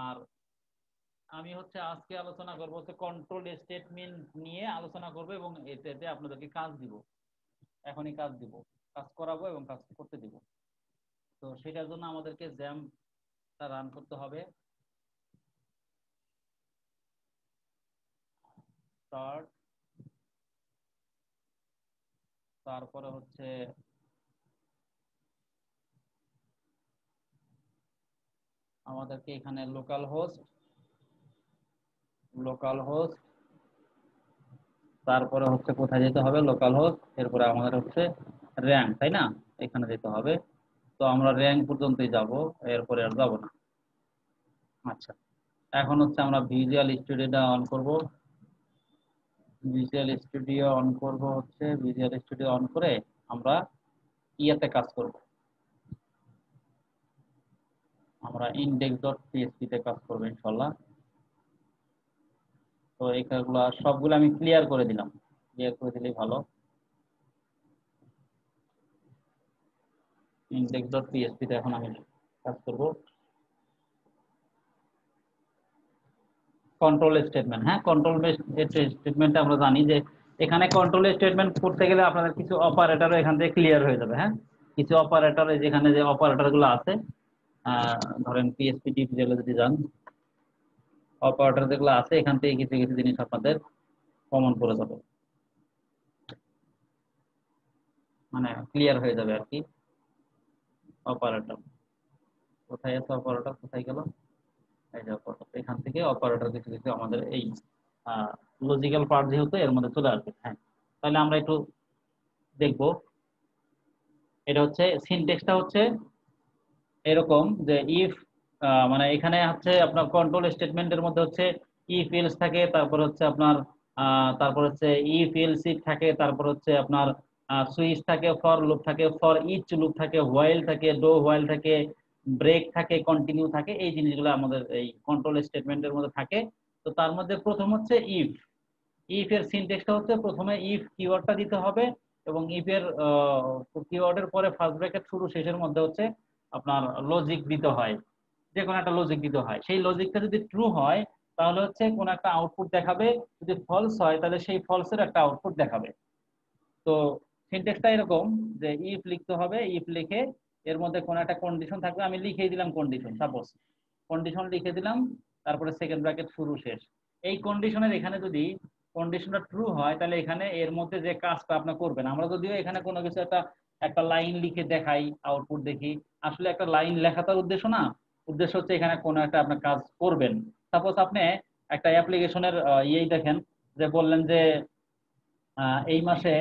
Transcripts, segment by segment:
আর আমি হচ্ছে আজকে আলোচনা করবো হচ্ছে কন্ট্রোল স্টেটমেন্ট নিয়ে আলোচনা করব, এবং এটাতে আপনাদেরকে কাজ দিব, এখনই কাজ দিব, কাজ করাবো এবং কাজ করতে দিব। তো সেটার জন্য আমাদেরকে জ্যামটা রান করতে হবে। স্টার্ট, তারপরে হচ্ছে আমাদেরকে এখানে লোকাল হোস্ট, তারপরে হচ্ছে কোথায় যেতে হবে, লোকাল হোস্ট, এরপরে আমাদের হচ্ছে র্যাঙ্ক, তাই না? এখানে যেতে হবে। তো আমরা র্যাঙ্ক পর্যন্তই যাব, এরপরে আর যাব না। আচ্ছা, এখন হচ্ছে আমরা ভিজুয়াল স্টুডিওটা অন করব। ভিজুয়াল স্টুডিও অন করব, হচ্ছে ভিজুয়াল স্টুডিও অন করে আমরা ইয়াতে কাজ করব, আমরা index.php তে কাজ করব ইনশাআল্লাহ। তো এইগুলো সবগুলো আমি ক্লিয়ার করে দিলাম, ক্লিয়ার করে দিলেই ভালো। index.php তে এখন আমি কাজ করব। কন্ট্রোল স্টেটমেন্ট, হ্যাঁ, কন্ট্রোল স্টেটমেন্ট আমরা জানি যে এখানে কন্ট্রোল স্টেটমেন্ট করতে গেলে আপনাদের কিছু অপারেটর এখান থেকে ক্লিয়ার হয়ে যাবে। হ্যাঁ, কিছু অপারেটর, যেখানে যে অপারেটর গুলো আছে, ধরেন পিএসপি টিপ যেগুলো যদি যান, অপারেটর যেগুলো আছে এখান থেকে কিছু কিছু জিনিস আপনাদের কমন করে যাবে, মানে ক্লিয়ার হয়ে যাবে আর কি। অপারেটর কোথায় আছে, অপারেটর কোথায় গেল, এই যে অপারেটর, এখান থেকে অপারেটর কিছু কিছু আমাদের এই লজিক্যাল পার্ট যেহেতু এর মধ্যে চলে আসবে। হ্যাঁ, তাহলে আমরা একটু দেখবো। এটা হচ্ছে সিনট্যাক্সটা হচ্ছে এরকম যে ইফ, মানে এখানে হচ্ছে আপনার কন্ট্রোল স্টেটমেন্টের মধ্যে হচ্ছে ইফ এলস থাকে, তারপর হচ্ছে আপনার তারপর হচ্ছে ইফ এলস ইফ থাকে, তারপর হচ্ছে আপনার সুইচ থাকে, ফর লুপ থাকে, ফর ইচ লুপ থাকে, হোয়াইল থাকে, ডো হোয়াইল থাকে, ব্রেক থাকে, কন্টিনিউ থাকে। এই জিনিসগুলো আমাদের এই কন্ট্রোল স্টেটমেন্টের মধ্যে থাকে। তো তার মধ্যে প্রথম হচ্ছে ইফ। ইফ এর সিনট্যাক্সটা হচ্ছে প্রথমে ইফ কিওয়ার্ডটা দিতে হবে, এবং ইফ এর কিওয়ার্ডের পরে ফার্স্ট ব্র্যাকেট শুরু শেষের মধ্যে হচ্ছে আপনার লজিক দিতে হয়, যে কোনো একটা লজিক দিতে হয়। সেই লজিকটা যদি ট্রু হয় তাহলে হচ্ছে কোন একটা আউটপুট দেখাবে, যদি ফলস হয় তাহলে সেই ফলসের একটা আউটপুট দেখাবে। তো সিনট্যাক্সটা এরকম যে ইফ লিখতে হবে, ইফ লিখে এর মধ্যে কোন একটা কন্ডিশন থাকবে, আমি লিখেই দিলাম কন্ডিশন, সাপোজ কন্ডিশন লিখে দিলাম, তারপরে সেকেন্ড ব্র্যাকেট শুরু শেষ। এই কন্ডিশনের এখানে যদি কন্ডিশনটা ট্রু হয় তাহলে এখানে এর মধ্যে যে কাজটা আপনি করবেন, আমরা যদিও এখানে কোনো কিছু একটা একটা লাইন লিখে দেখাই, আউটপুট দেখি, আসলে একটা লাইন লেখা তার উদ্দেশ্য না। উদ্দেশ্য হচ্ছে এখানে কোনো একটা আপনার কাজ করবেন। সাপোজ আপনি একটা অ্যাপ্লিকেশনের ইয়েই দেখেন, যে বললেন যে এই মাসে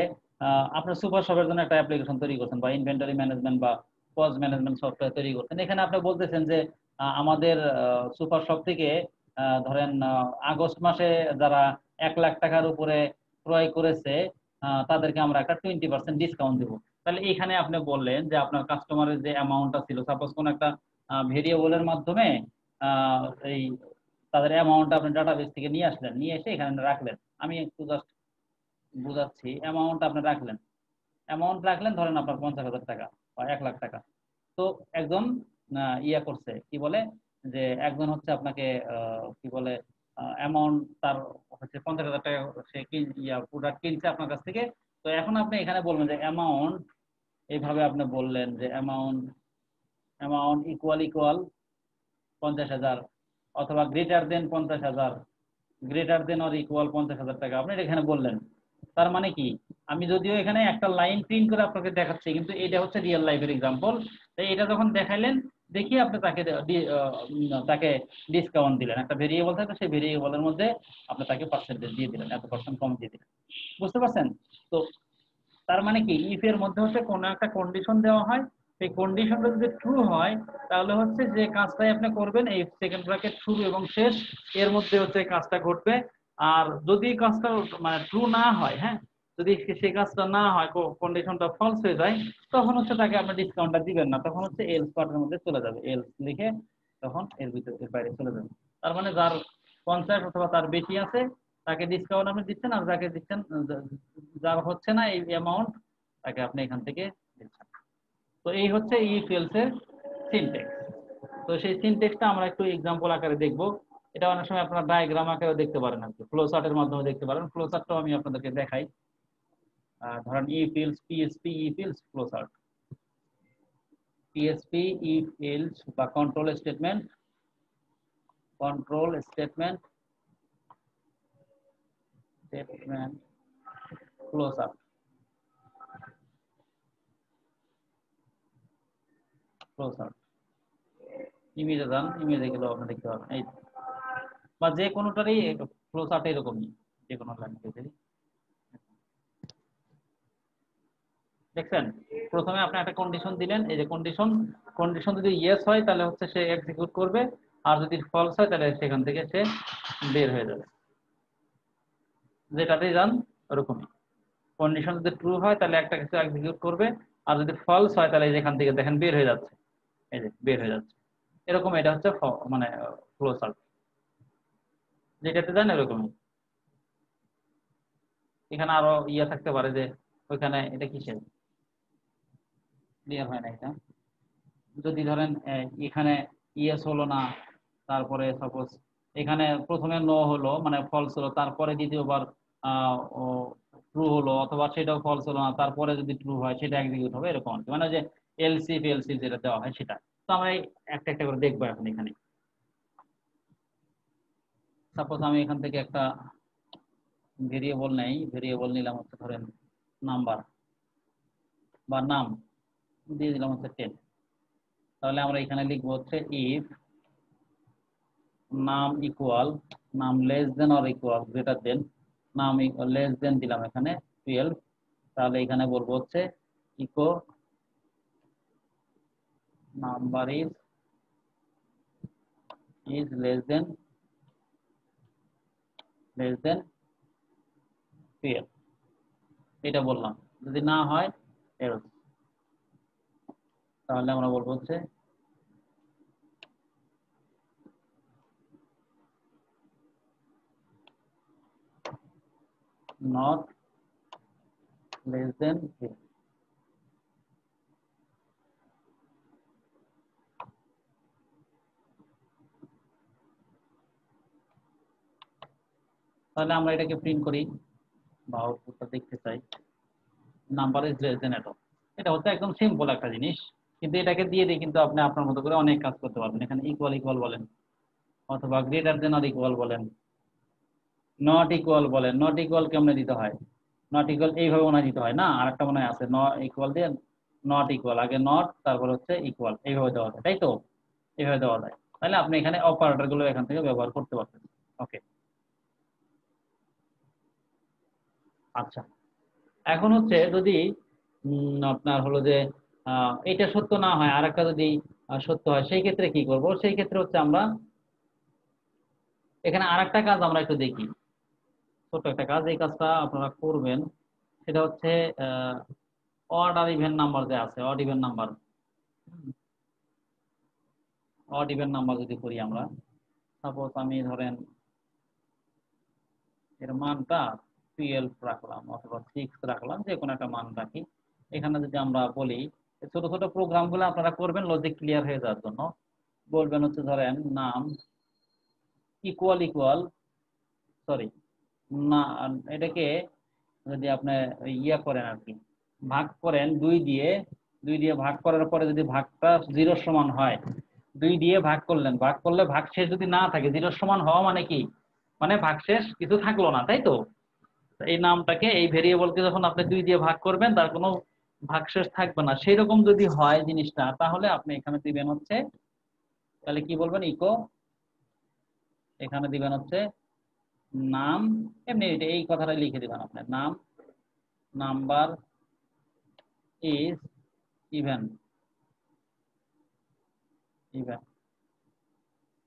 আপনার সুপার শপের জন্য একটা অ্যাপ্লিকেশন তৈরি করছেন, বা ইনভেন্টরি ম্যানেজমেন্ট বা কস্ট ম্যানেজমেন্ট সফটওয়্যার তৈরি করছেন। এখানে আপনি বলতেছেন যে আমাদের সুপার শপ থেকে ধরেন আগস্ট মাসে যারা 1 লাখ টাকার উপরে ক্রয় করেছে তাদেরকে আমরা একটা 20% ডিসকাউন্ট দেবো। তাহলে এখানে আপনি বললেন যে আপনার কাস্টমারের যে অ্যামাউন্টটা ছিল, সাপোজ কোন একটা ভেরিয়েবলের মাধ্যমে আহ, এই তাদের অ্যামাউন্টটা আপনি ডাটাবেস থেকে নিয়ে আসলেন, নিয়ে এসে এখানে রাখলেন। আমি একটু জাস্ট বুঝাচ্ছি। অ্যামাউন্ট আপনি রাখলেন, অ্যামাউন্ট রাখলেন ধরেন আপনার 50,000 টাকা বা 1 লাখ টাকা। তো একজন ইয়া করছে, কি বলে, যে একজন হচ্ছে আপনাকে কি বলে অ্যামাউন্ট তার হচ্ছে 50,000 টাকা, সে প্রোডাক্ট কিনছে আপনার কাছ থেকে। তো এখন আপনি এখানে বলবেন যে অ্যামাউন্ট, এইভাবে আপনি বললেন যে অ্যামাউন্ট অ্যামাউন্ট ইকুয়াল ইকুয়াল 50,000, অথবা greater than 50,000, greater than or equal 50,000 টাকা, আপনি এটা এখানে বললেন। তার মানে কি, আমি যদিও এখানে একটা লাইন প্রিন্ট করে আপনাকে দেখাচ্ছি, কিন্তু এটা হচ্ছে রিয়েল লাইফের এক্সাম্পল। তাই এটা যখন দেখাইলেন, দেখি আপনি তাকে ডিসকাউন্ট দিলেন, একটা ভেরিয়েবল থাকে, সেই ভেরিয়েবলের মধ্যে আপনি তাকে পার্সেন্টেজ দিয়ে দিলেন, এত পার্সেন্ট কম দিয়ে দিলেন। বুঝতে পারছেন? তো তার মানে কি, ইফ এর মধ্যে হচ্ছে কোনো একটা কন্ডিশন দেওয়া হয়, সেই কন্ডিশনটা যদি ট্রু হয় তাহলে হচ্ছে যে কাজটাই আপনি করবেন, এই সেকেন্ড ব্র্যাকেট শুরু এবং শেষ এর মধ্যে হচ্ছে কাজটা ঘটবে। আর যদি কাজটা মানে ট্রু না হয়, হ্যাঁ, যদি সেই কাজটা না হয়, কন্ডিশনটা ফলস হয়ে যায়, তখন হচ্ছে তাকে আপনি ডিসকাউন্টটা দিবেন না, তখন হচ্ছে এলস পার্টের মধ্যে চলে যাবে, এলস লিখে তখন এর ভিতরে এর বাইরে চলে যাবে। তার মানে যার 50 অথবা তার বেশি আছে তাকে ডিসকাউন্ট আপনি দিচ্ছেন, আর যাকে দিচ্ছেন, যার হচ্ছে না এই অ্যামাউন্ট, তাকে আপনি এখান থেকে দিচ্ছেন। তো এই হচ্ছে ইফ এলস এর সিনট্যাক্স। তো তো সেই সিনট্যাক্সটা আমরা একটু এক্সাম্পল আকারে দেখব। এটা অনেক সময় আপনারা ডায়াগ্রাম আকারে দেখতে পারেন আর কি, ফ্লো চার্টের মাধ্যমে দেখতে পারেন। ফ্লো চার্টটাও আমি আপনাদেরকে দেখাই। ধরেন if else PSP if else flow chart. PSP if else বা কন্ট্রোল স্টেটমেন্ট ফ্লো চার্ট ইমেজে যান, ইমেজে গেলেও আপনি দেখতে পাবেন এই, বা যে কোনোটারই ফ্লো চার্ট এরকমই, যে কোনো ল্যাঙ্গুয়েজেরই। দেখছেন, প্রথমে আপনি একটা কন্ডিশন দিলেন, এই যে কন্ডিশন যদি ইয়েস হয় তাহলে হচ্ছে সে এক্সিকিউট করবে, আর যদি ফলস হয় তাহলে সেখান থেকে সে বের হয়ে যাবে। যেটাতেই যান ওরকমই, কন্ডিশন যদি ট্রু হয় তাহলে একটা কিছু এক্সিকিউট করবে, আর যদি ফলস হয় তাহলে যেখান থেকে দেখেন বের হয়ে যাচ্ছে, এই যে বের হয়ে যাচ্ছে এরকম। এটা হচ্ছে মানে ফ্লো চার্ট, যেটাতে যান এরকমই। এখানে আরো ইয়ে থাকতে পারে যে ওইখানে এটা কিসের, ক্লিয়ার হয় না এটা। যদি ধরেন এখানে ইয়েস হলো না, তারপরে সাপোজ এখানে প্রথমে নো হলো মানে ফলস হলো, তারপরে দ্বিতীয়বার ট্রু হলো, অথবা সেটাও ফলস হলো না, তারপরে যদি ট্রু হয় সেটা এক্সিকিউট হবে, এরকম আর কি। মানে যে এলসি এলসি যেটা দেওয়া হয় সেটা। তো আমরা একটা একটা করে দেখবো এখন। এখানে সাপোজ আমি এখান থেকে একটা ভেরিয়েবল নেই, ভেরিয়েবল নিলাম হচ্ছে ধরেন নাম্বার বা নাম, দিয়ে দিলাম হচ্ছে 10। তাহলে আমরা এখানে লিখবো হচ্ছে ইফ নাম ইকুয়াল, নাম less than or equal greater than, নাম লেস দেন দিলাম এখানে 12, তাহলে এখানে বলবো হচ্ছে echo number is less than 12, এটা বললাম। যদি না হয় এরর, তাহলে আমরা বলবো হচ্ছে নট লেস দেন 12। তাহলে আমরা এটাকে প্রিন্ট করি বা আউটপুটটা দেখতে চাই, নাম্বার ইজ লেস দেন এত। এটা হচ্ছে একদম সিম্পল একটা জিনিস, কিন্তু এটাকে দিয়ে দিয়ে কিন্তু আপনি আপনার মতো করে অনেক কাজ করতে পারবেন। এখানে ইকুয়াল ইকুয়াল বলেন, অথবা গ্রেটার দেন আর ইকুয়াল বলেন, নট ইকুয়াল বলেন। নট ইকুয়াল কেমনে দিতে হয়, নট ইকুয়াল এইভাবে মনে হয় দিতে হয় না, আর একটা মনে হয় আছে নট ইকুয়াল দিয়ে নট ইকুয়াল, আগে নট তারপর হচ্ছে ইকুয়াল, এইভাবে দেওয়া যায়, তাই তো? এইভাবে দেওয়া যায়। তাহলে আপনি এখানে অপারেটর গুলো এখান থেকে ব্যবহার করতে পারবেন। ওকে, আচ্ছা। এখন হচ্ছে যদি আপনার হলো যে এটা সত্য না হয়, আর একটা যদি সত্য হয়, সেই ক্ষেত্রে কি করব? সেই ক্ষেত্রে হচ্ছে আমরা এখানে আর একটা কাজ আমরা একটু দেখি, ছোট্ট একটা কাজ। এই কাজটা আপনারা করবেন, সেটা হচ্ছে অড আর ইভেন নাম্বার যে আছে, odd even number, odd even number যদি করি আমরা, সাপোজ আমি ধরেন এর মানটা 12 রাখলাম অথবা 6 রাখলাম, যে কোনো একটা মান রাখি। এখানে যদি আমরা বলি, ছোট ছোট প্রোগ্রাম গুলো আপনারা করবেন লজিক ক্লিয়ার হয়ে যাওয়ার জন্য। বলবেন হচ্ছে ধরেন নাম ইকুয়াল ইকুয়াল, সরি না, এটাকে যদি আপনি ইয়া করেন আর কি, ভাগ করেন 2 দিয়ে ভাগ করার পরে যদি ভাগটা 0 সমান হয়, 2 দিয়ে ভাগ করলেন, ভাগ করলে ভাগশেষ যদি না থাকে, 0 সমান হওয়া মানে কি, মানে ভাগশেষ কিছু থাকলো না, তাই তো? এই নামটাকে, এই ভেরিয়েবলকে যখন আপনি 2 দিয়ে ভাগ করবেন, তার কোনো ভাগশেষ থাকবে না। সেই রকম যদি হয় জিনিসটা, তাহলে আপনি এখানে দিবেন হচ্ছে, তাহলে কি বলবেন, ইকো, এখানে দিবেন হচ্ছে নাম, এমনি এই কথাটা লিখে দিবেন আপনার, নাম নাম্বার ইজ ইভেন, ইভেন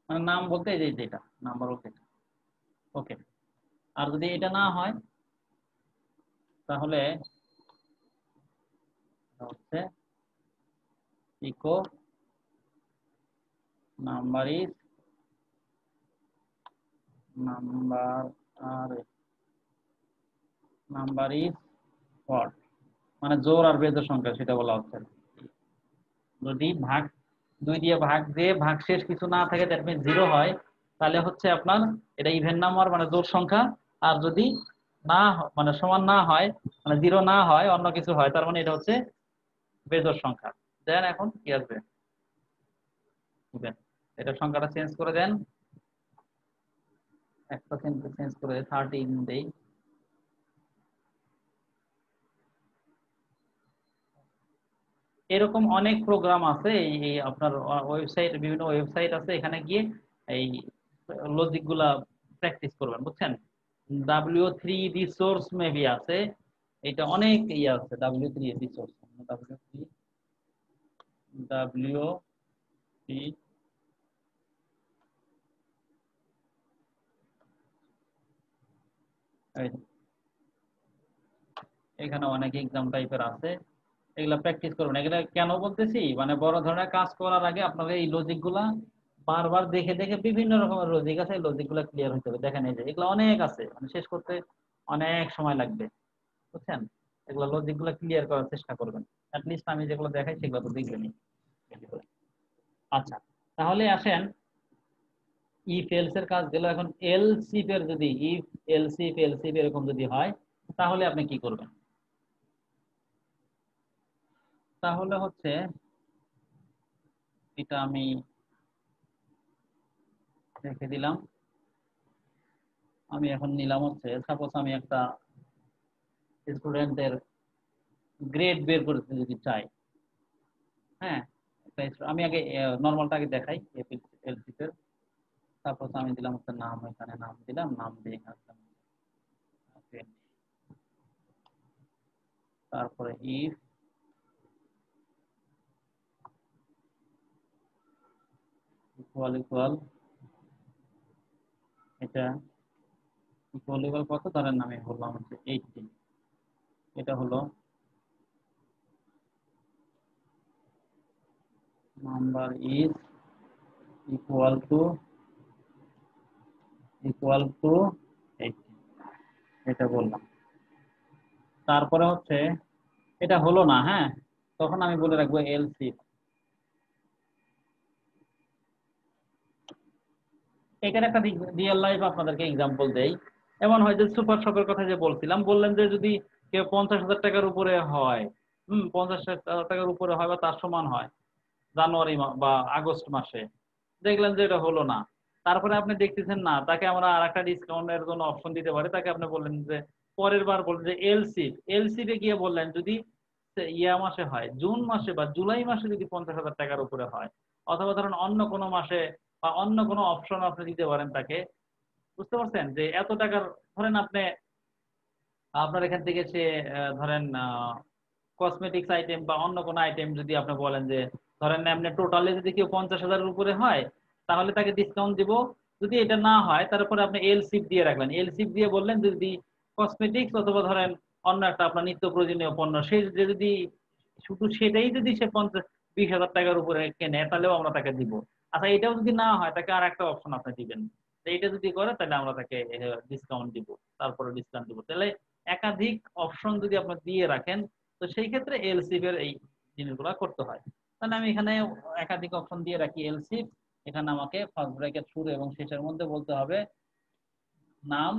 মানে নাম বলতে এই যে যেটা নাম্বার বলতে। ওকে, আর যদি এটা না হয় তাহলে হচ্ছে ইকো নাম্বার ইজ, নাম্বার আর নাম্বার ইজ হোয়াট, মানে জোর আর বেজোর সংখ্যা সেটা বলা হচ্ছে। যদি ভাগ 2 দিয়ে ভাগ দিয়ে ভাগশেষ কিছু না থাকে, দ্যাট মিন্স 0 হয়, তাহলে হচ্ছে আপনার এটা ইভেন নাম্বার মানে জোড় সংখ্যা। আর যদি না মানে সমান না হয়, মানে 0 না হয়, অন্য কিছু হয়, তার মানে এটা হচ্ছে বেজোড় সংখ্যা। দেন এখন কি আসবে, ইভেন। এটা সংখ্যাটা চেঞ্জ করে দেন, একটা চেঞ্জ করে 13 দেই। এরকম অনেক প্রোগ্রাম আছে, এই আপনার ওয়েবসাইট, বিভিন্ন ওয়েবসাইট আছে, এখানে গিয়ে এই লজিক গুলা প্র্যাকটিস করবেন, বুঝছেন। W3 রিসোর্স মেবি আছে, এটা অনেক ইয়ে আছে, W3 রিসোর্স, W3 এখানে অনেক এক্সাম টাইপের আছে, এগুলা প্র্যাকটিস করবেন। এগুলা কেন বলতেছি, মানে বড় ধরনের কাজ করার আগে আপনাদের এই লজিক গুলা বারবার দেখে দেখে, বিভিন্ন রকমের লজিক আছে, লজিক গুলা ক্লিয়ার হতে হবে। দেখেন এই যে এগুলো অনেক আছে, মানে শেষ করতে অনেক সময় লাগবে, বুঝছেন। এগুলো লজিক গুলা ক্লিয়ার করার চেষ্টা করবেন, অ্যাটলিস্ট আমি যেগুলো দেখাই সেগুলো তো দেখবেনই। আচ্ছা, তাহলে আসেন ইফ এলস এর কাজ গেল, এখন এলসিফ এর যদি ইফ এলসিফ এরকম যদি হয়, তাহলে আপনি কি করবেন? তাহলে হচ্ছে এটা আমি রেখে দিলাম। আমি এখন নিলাম হচ্ছে, সাপোজ আমি একটা স্টুডেন্টের গ্রেড বের করতে যদি চাই, হ্যাঁ, আমি আগে নর্মালটাকে দেখাই এলসিফ এর। সাপোজ আমি দিলাম একটা নাম, এখানে নাম দিলাম, নাম দিয়ে তারপরে ইফ ইকুয়াল ইকুয়াল, এটা ইকুয়াল ইকুয়াল কত, ধরেন আমি বললাম হচ্ছে 18, এটা হলো নাম্বার ইজ ইকুয়াল টু 18, এটা বললাম। তারপরে হচ্ছে এটা হলো না, হ্যাঁ, তখন আমি বলে রাখবো এলসিফ। এখানে একটা রিয়েল লাইফ আপনাদেরকে এক্সাম্পল দেই। এমন হয় যে সুপার শপের কথা যে বলছিলাম, বললেন যে যদি কেউ 50,000 টাকার উপরে হয়, 50,000 টাকার উপরে হয় বা তার সমান হয় জানুয়ারি বা আগস্ট মাসে, দেখলেন যে এটা হলো না, তারপরে আপনি দেখতেছেন না, তাকে আমরা আর একটা ডিসকাউন্টের জন্য অপশন দিতে পারি। তাকে আপনি বললেন যে পরের বার বললেন যে এলসিফে গিয়ে বললেন যদি ইয়া মাসে হয়, জুন মাসে বা জুলাই মাসে যদি 50,000 টাকার উপরে হয়, অথবা ধরেন অন্য কোনো মাসে বা অন্য কোনো অপশন আপনি দিতে পারেন তাকে, বুঝতে পারছেন, যে এত টাকার, ধরেন আপনি আপনার এখান থেকে সে ধরেন কসমেটিক্স আইটেম বা অন্য কোনো আইটেম যদি আপনি বলেন যে ধরেন আপনি টোটালে যদি কেউ 50,000-এর উপরে হয়, তাহলে তাকে ডিসকাউন্ট দিব। যদি এটা না হয়, তারপরে আপনি এলসিপ দিয়ে রাখলেন, এলসিপ দিয়ে বললেন যদি কসমেটিক্স অথবা ধরেন অন্য একটা আপনার নিত্য প্রয়োজনীয় পণ্য, সে যে যদি শুধু সেটাই যদি সে 20,000 টাকার উপরে কেনে, তাহলেও আমরা তাকে দিব। আচ্ছা, এটাও যদি না হয়, তাকে আর একটা অপশন আপনি দিবেন, তো এটা যদি করে তাহলে আমরা তাকে ডিসকাউন্ট দিব, তারপরে ডিসকাউন্ট দিব। তাহলে একাধিক অপশন যদি আপনি দিয়ে রাখেন, তো সেই ক্ষেত্রে এলসিফ এর এই জিনিসগুলো করতে হয়। তাহলে আমি এখানে একাধিক অপশন দিয়ে রাখি এলসিফ। এখানে আমাকে ফার্স্ট ব্র্যাকেট শুরু এবং শেষের মধ্যে বলতে হবে নাম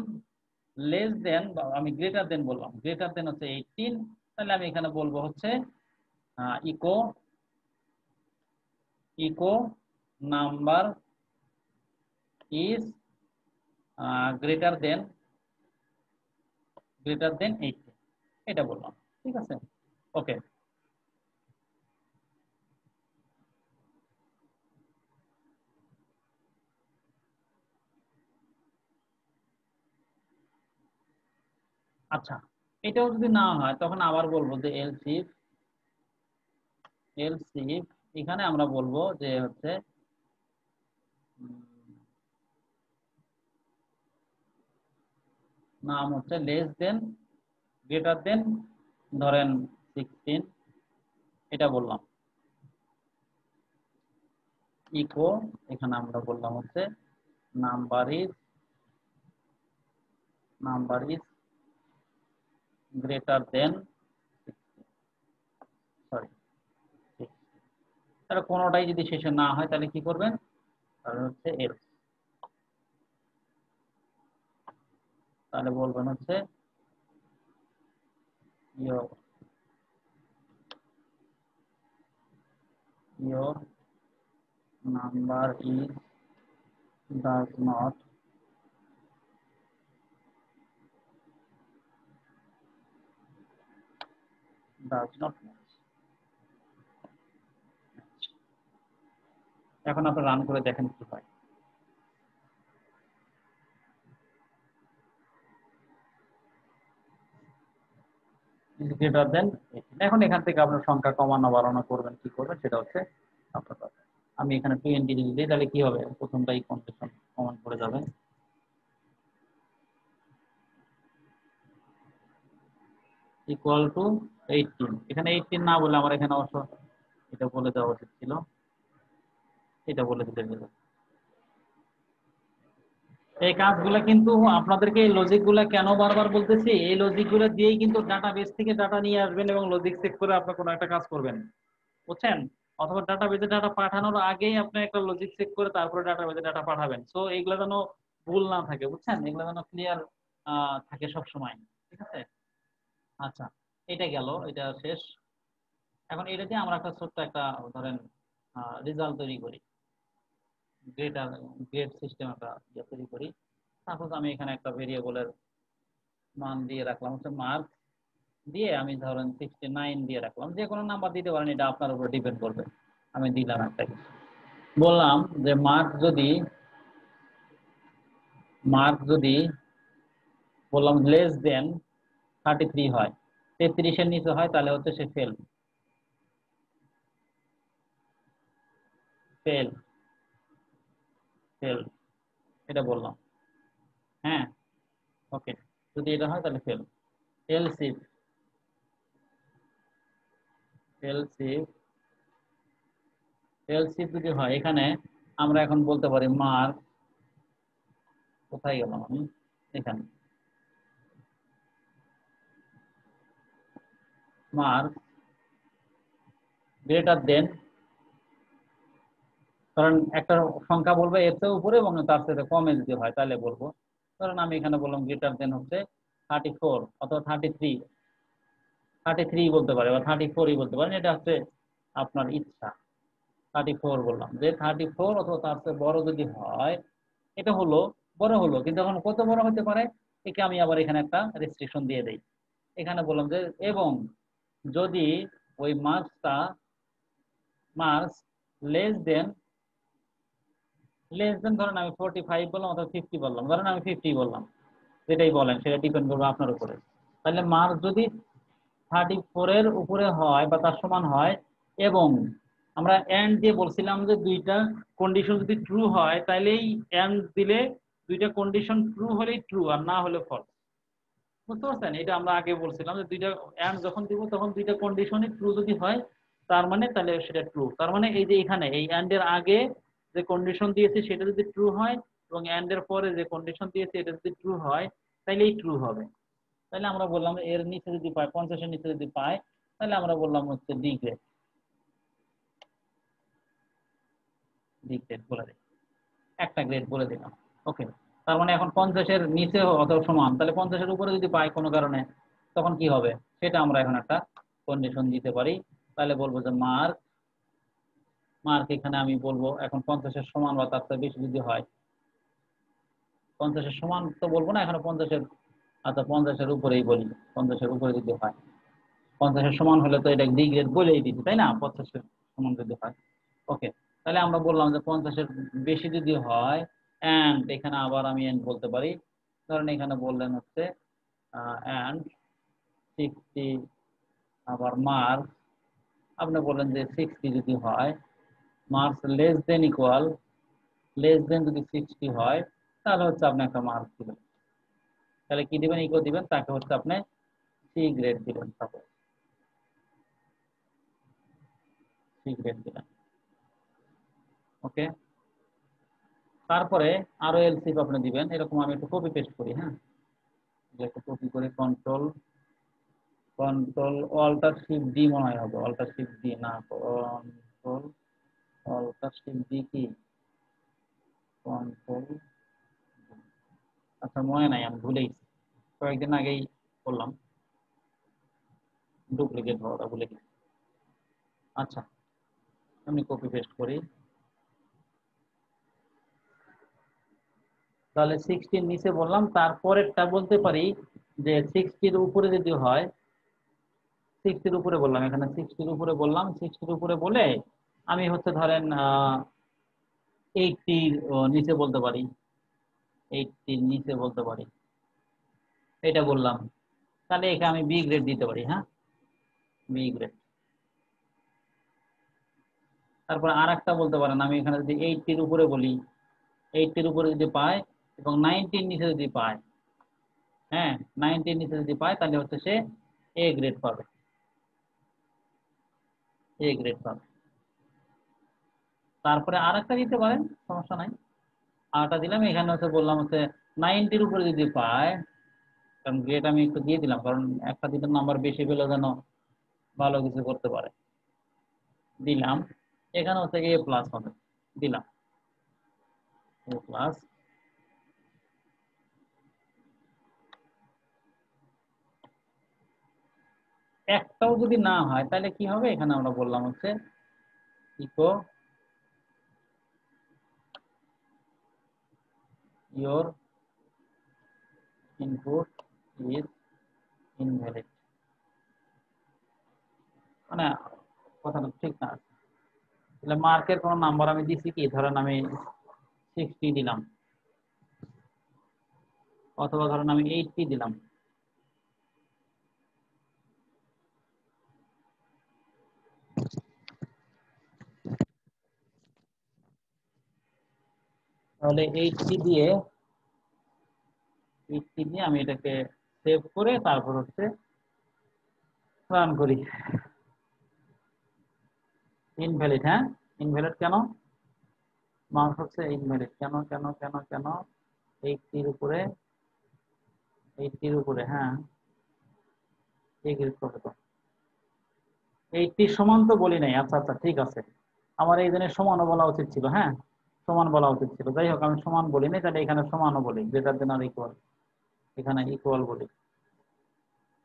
লেস দেন, বা আমি গ্রেটার দেন বললাম, গ্রেটার দেন হচ্ছে 18, তাহলে আমি এখানে বলবো হচ্ছে echo echo number is greater than 18, এটা বললাম। ঠিক আছে, ওকে। আচ্ছা, এটাও যদি না হয়, তখন আবার বলবো যে এলসিফ এলসিফ এখানে আমরা বলবো যে হচ্ছে উম, নাম হচ্ছে লেস দেন গ্রেটার দেন ধরেন 16, এটা বললাম। ইকো এখানে আমরা বললাম হচ্ছে number is greater then, sorry, তাহলে কোনোটাই যদি শেষে না হয় তাহলে কি করবেন, তাহলে হচ্ছে এলস। তাহলে বলবেন হচ্ছে your number is does not match। এখন আপনি রান করে দেখেন কি হয়। Greater than. এখন এখান থেকে আপনার সংখ্যা কমানো বাড়ানো করবেন, কি করবেন সেটা হচ্ছে আপনার কথা। আমি এখানে 20 যদি দিই তাহলে কি হবে, প্রথমটাই কন্ডিশন কমন করে যাবে। ইকুয়াল টু 18, এখানে 18 না বলে আমার এখানে অবশ্য এটা বলে দেওয়া উচিত ছিল, এটা বলে দিতে গেলে। এই কাজগুলো কিন্তু আপনাদেরকে, এই লজিক গুলা কেন বারবার বলতেছি, এই লজিক গুলো দিয়েই কিন্তু ডাটাবেস থেকে ডাটা নিয়ে আসবেন এবং লজিক চেক করে আপনার কোনো একটা কাজ করবেন, বুঝছেন? অথবা ডাটাবেসে ডাটা পাঠানোর আগেই আপনি একটা লজিক চেক করে তারপরে ডাটাবেসে ডাটা পাঠাবেন। সো এগুলো যেন ভুল না থাকে, বুঝছেন? এগুলো যেন ক্লিয়ার থাকে সব সময়, ঠিক আছে? আচ্ছা, এটা গেল, এটা শেষ। এখন এটা দিয়ে আমরা একটা ছোট্ট একটা ধরেন রেজাল্ট তৈরি করি, গ্রেড গ্রেড সিস্টেম একটা তৈরি করি। সাপোজ আমি এখানে একটা ভেরিয়েবলের মান দিয়ে রাখলাম হচ্ছে মার্ক, দিয়ে আমি ধরেন 69 দিয়ে রাখলাম, যে কোনো নাম্বার দিতে পারেন, এটা আপনার উপর ডিপেন্ড করবে। আমি দিলাম একটা কিছু, বললাম যে মার্ক যদি বললাম লেস দেন 33 হয়, 33-এর নিচে হয়, তাহলে হচ্ছে সে ফেল। ফেল ফেল এটা বললাম, হ্যাঁ, ওকে। যদি এটা হয় তাহলে fail. Else if else if else if যদি হয়, এখানে আমরা এখন বলতে পারি মার্ক, কোথায় গেলাম আমি, এখানে মার্ক গ্রেটার দেন, কারণ একটা সংখ্যা বলবো এর চেয়ে উপরে এবং তার সাথে কমে যদি হয় তাহলে বলবো। কারণ আমি এখানে বললাম গ্রেটার দেন হচ্ছে 34 অথবা 33, 33 বলতে পারে বা 34ই বলতে পারেন, এটা হচ্ছে আপনার ইচ্ছা। 34 বললাম, যে 34 অথবা তার চেয়ে বড় যদি হয়, এটা হলো বড় হলো, কিন্তু এখন কত বড় হতে পারে, একে আমি আবার এখানে একটা রেস্ট্রিকশন দিয়ে দেই। এখানে বললাম যে এবং যদি ওই মার্কস লেস দেন ধরেন আমি 45 বললাম অথবা 50 বললাম, ধরেন আমি 50 বললাম, যেটাই বলেন সেটা ডিপেন্ড করবে আপনার উপরে। তাহলে মার্কস যদি 34 এর উপরে হয় বা তার সমান হয়, এবং আমরা এন্ড দিয়ে বলছিলাম যে দুইটা কন্ডিশন যদি ট্রু হয় তাহলেই এন্ড দিলে, দুইটা কন্ডিশন ট্রু হলেই ট্রু আর না হলে ফলস, বুঝতে পারছেন? এটা আমরা আগে বলছিলাম যে দুইটা এন্ড যখন দিব তখন দুইটা কন্ডিশনই ট্রু যদি হয় তার মানে তাহলে সেটা ট্রু। তার মানে এই যে এখানে এই এন্ড এর আগে যে কন্ডিশন দিয়েছে সেটা যদি ট্রু হয় এবং এন্ড এর পরে যে কন্ডিশন দিয়েছে এটা যদি ট্রু হয় তাহলেই ট্রু হবে। তাহলে আমরা বললাম এর নিচে যদি পায়, 50-এর নিচে যদি পায়, তাহলে আমরা বললাম হচ্ছে ডি গ্রেড। ডি গ্রেড বলে দিই, একটা গ্রেড বলে দিলাম, ওকে। তার মানে এখন 50-এর নিচে অথবা সমান, তাহলে 50-এর উপরে যদি পাই কোনো কারণে তখন কি হবে সেটা আমরা এখন একটা কন্ডিশন দিতে পারি। তাহলে বলবো যে মার্ক মার্ক এখানে আমি বলবো এখন 50-এর সমান বা তার চেয়ে বেশি যদি হয়, 50-এর সমান তো বলবো না, এখানে 50-এর, আচ্ছা 50-এর উপরেই বলি, 50-এর উপরে যদি হয়, 50-এর সমান হলে তো এটা ডি গ্রেড বলেই দিচ্ছি তাই না, 50-এর সমান যদি হয়, ওকে। তাহলে আমরা বললাম যে 50-এর বেশি যদি হয়, এন্ড এখানে আবার আমি এন্ড বলতে পারি, ধরেন এখানে বললেন হচ্ছে এন্ড 60, আবার মার্ক আপনি বললেন যে 60 যদি হয়, মার্কস লেস দেন যদি 60 হয়, তাহলে হচ্ছে আপনি একটা মার্ক দিবেন। তাহলে কি দিবেন, ইকো দিবেন, তাকে হচ্ছে আপনি সি গ্রেড দিবেন, সাপোজ সি গ্রেড দিবেন, ওকে। তারপরে আরো এলসিফ আপনি দিবেন, এরকম আমি একটু কপি পেস্ট করি, হ্যাঁ, একটু কপি করে control control alt shift D মনে হয় হবে, অল্টার শিফট ডি না, কন্ট্রোল অল্টার শিফট ডি কি কন্ট্রোল, আচ্ছা মনে নাই, আমি ভুলে গেছি, কয়েকদিন আগেই করলাম, ডুপ্লিকেট হওয়াটা ভুলে গেছি। আচ্ছা আমি কপি পেস্ট করি, তাহলে 60 নিচে বললাম, তারপরেরটা বলতে পারি যে 60 উপরে যদি হয়, 60 উপরে বললাম, এখানে 60 উপরে বললাম, 60 উপরে বলে আমি হচ্ছে ধরেন 80 নিচে বলতে পারি, 80 নিচে বলতে পারি, এটা বললাম, তাহলে এখানে আমি বি গ্রেড দিতে পারি। হ্যাঁ, বি গ্রেড। তারপর আর একটা বলতে পারেন, আমি এখানে যদি 80 উপরে বলি, 80 উপরে যদি পায় এবং 90 নিচে যদি পায়, হ্যাঁ 90 নিচে যদি পায়, তাহলে হচ্ছে সে এ গ্রেড পাবে, এ গ্রেড পাবে। তারপরে আর একটা দিতে পারেন, সমস্যা নাই, আরটা দিলাম, এখানে হচ্ছে বললাম হচ্ছে 90 উপরে যদি পায়, কারণ গ্রেড আমি একটু দিয়ে দিলাম, কারণ একটা দুটো নাম্বার বেশি পেলে যেন ভালো কিছু করতে পারে, দিলাম। এখানে হচ্ছে এ প্লাস হবে, দিলাম এ প্লাস। একটাও যদি না হয় তাহলে কি হবে, এখানে আমরা বললাম হচ্ছে echo your input is invalid, মানে কথাটা ঠিক না। তাহলে মার্কের কোনো নাম্বার আমি দিছি কি, ধরেন আমি 60 দিলাম, অথবা ধরেন আমি 80 দিলাম, তাহলে 80 দিয়ে আমি এটাকে সেভ করে তারপর হচ্ছে রান করি। ইনভ্যালিড, হ্যাঁ ইনভ্যালিড কেন, মার্ক হচ্ছে ইনভ্যালিড, কেন কেন কেন কেন 80 উপরে, 80 উপরে, হ্যাঁ এগ্রিড করবে তো, 80 সমান তো বলি নাই, আচ্ছা আচ্ছা ঠিক আছে, আমার এই জন্য সমানও বলা উচিত ছিল, হ্যাঁ সমান বলা উচিত ছিল, যাই হোক আমি সমান বলি নাই, তাহলে এখানে সমানও বলি, গ্রেটার দেন আর ইকুয়াল, এখানে ইকুয়াল বলি,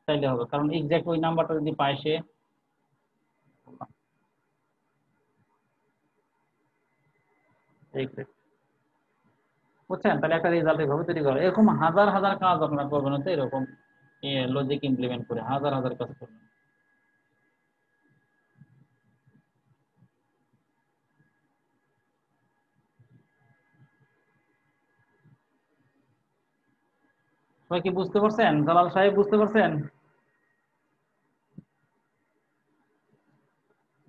তাইলে হবে, কারণ এক্সাক্ট ওই নাম্বারটা যদি পায় সে, বুঝছেন, তাহলে একটা রেজাল্ট এভাবে তৈরি করে, এরকম হাজার হাজার কাজ আপনারা করবেন, হচ্ছে এরকম লজিক ইমপ্লিমেন্ট করে হাজার হাজার কাজ করবেন। সবাই কি বুঝতে পারছেন, জালাল সাহেব বুঝতে পারছেন?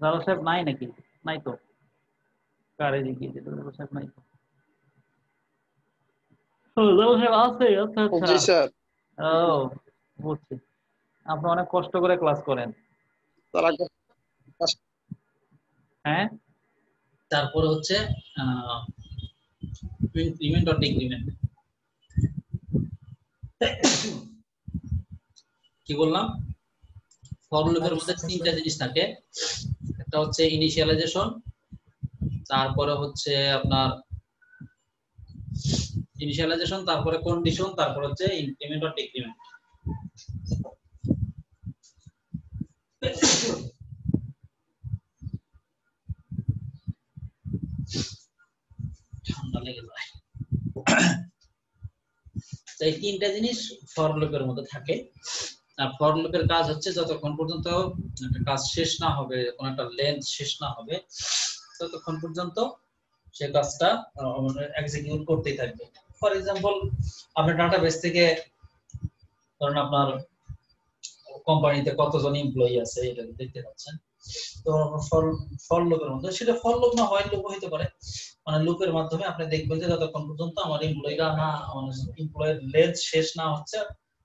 জালাল সাহেব নাই নাকি? নাই তো, কারে জিজ্ঞেস জালাল সাহেব নাই তো, ও, জালাল সাহেব আছে, আচ্ছা আচ্ছা। জি স্যার। ও বুঝছি, আপনি অনেক কষ্ট করে ক্লাস করেন। তার আগে হ্যাঁ, তারপরে হচ্ছে ইনক্রিমেন্ট অর ডিক্রিমেন্ট, কি বললাম, ফর লুপের মধ্যে তিনটা জিনিস থাকে, একটা হচ্ছে ইনিশিয়ালাইজেশন, তারপরে হচ্ছে আপনার ইনিশিয়ালাইজেশন, তারপরে কন্ডিশন, তারপর হচ্ছে ইনক্রিমেন্ট অর ডিক্রিমেন্ট। ঠান্ডা লেগে যায়। এই তিনটা জিনিস ফর লুপের মধ্যে থাকে, আর ফর লুপের কাজ হচ্ছে যতক্ষণ পর্যন্ত একটা কাজ শেষ না হবে, কোন একটা লেন্থ শেষ না হবে, ততক্ষণ পর্যন্ত সে কাজটা এক্সিকিউট করতেই থাকবে। ফর এক্সাম্পল, আপনি ডাটাবেস থেকে ধরেন আপনার কোম্পানিতে কতজন এমপ্লয়ি আছে এটা দেখতে পাচ্ছেন, তো ফর লুপের মধ্যে, সেটা ফর লুপ না হোয়াইল লুপ হতে পারে, মানে লুপের মাধ্যমে আপনি দেখবেন যে যতক্ষণ পর্যন্ত আমার এমপ্লয়িরা না, এমপ্লয়ের লেন্থ শেষ না হচ্ছে,